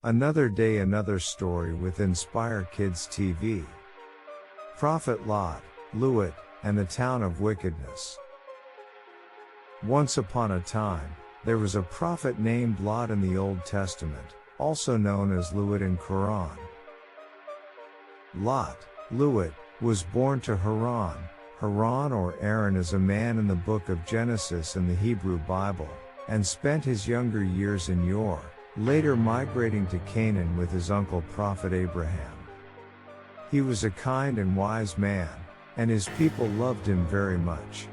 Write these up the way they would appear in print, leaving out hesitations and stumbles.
Another day, another story with Inspire Kids TV. Prophet Lut, and the town of wickedness. Once upon a time, there was a prophet named Lut in the Old Testament, also known as Lut in Quran. Lut, was born to Haran. Haran or Aaron is a man in the book of Genesis in the Hebrew Bible, and spent his younger years in Ur, later migrating to Canaan with his uncle Prophet Abraham. He was a kind and wise man, and his people loved him very much.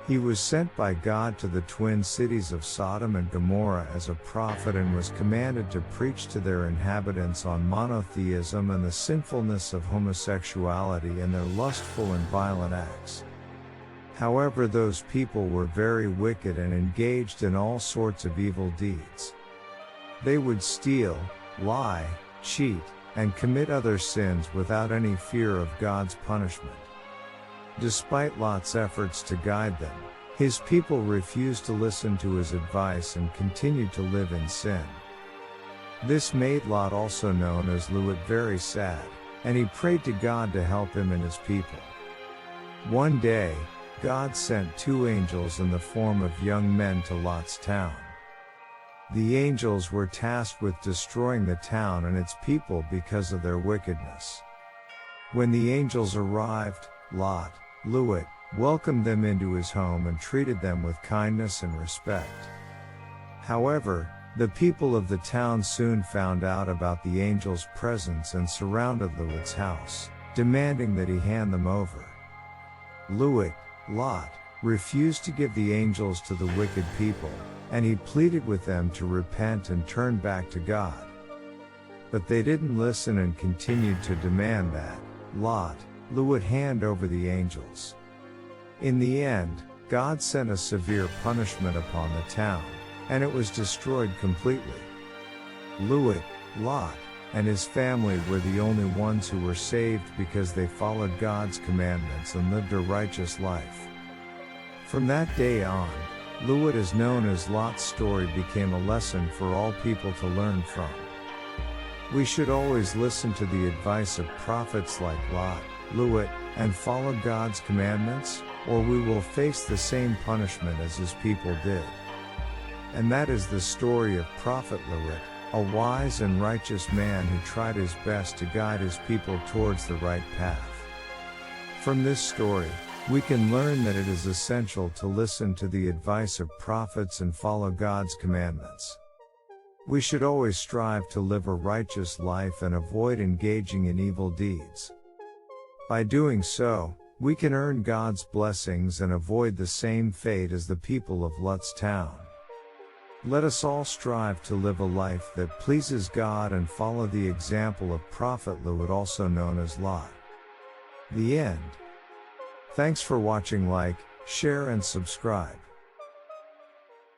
He was sent by God to the twin cities of Sodom and Gomorrah as a prophet and was commanded to preach to their inhabitants on monotheism and the sinfulness of homosexuality and their lustful and violent acts. However, those people were very wicked and engaged in all sorts of evil deeds. They would steal, lie, cheat, and commit other sins without any fear of God's punishment. Despite Lot's efforts to guide them, his people refused to listen to his advice and continued to live in sin. This made Lot, also known as Lut, very sad, and he prayed to God to help him and his people. One day, God sent two angels in the form of young men to Lot's town. The angels were tasked with destroying the town and its people because of their wickedness. When the angels arrived, Lut welcomed them into his home and treated them with kindness and respect. However, the people of the town soon found out about the angels' presence and surrounded Lut's house, demanding that he hand them over. Lut refused to give the angels to the wicked people, and he pleaded with them to repent and turn back to God. But they didn't listen and continued to demand that Lut hand over the angels. In the end, God sent a severe punishment upon the town, and it was destroyed completely. Lut, and his family were the only ones who were saved because they followed God's commandments and lived a righteous life. From that day on, Lut, is known as Lot's story, became a lesson for all people to learn from. We should always listen to the advice of prophets like Lut, and follow God's commandments, or we will face the same punishment as his people did. And that is the story of Prophet Lut, a wise and righteous man who tried his best to guide his people towards the right path. From this story, we can learn that it is essential to listen to the advice of prophets and follow God's commandments. We should always strive to live a righteous life and avoid engaging in evil deeds. By doing so, we can earn God's blessings and avoid the same fate as the people of Lut's town. Let us all strive to live a life that pleases God and follow the example of Prophet Lut, also known as Lut. The end. Thanks for watching. Like, share and subscribe.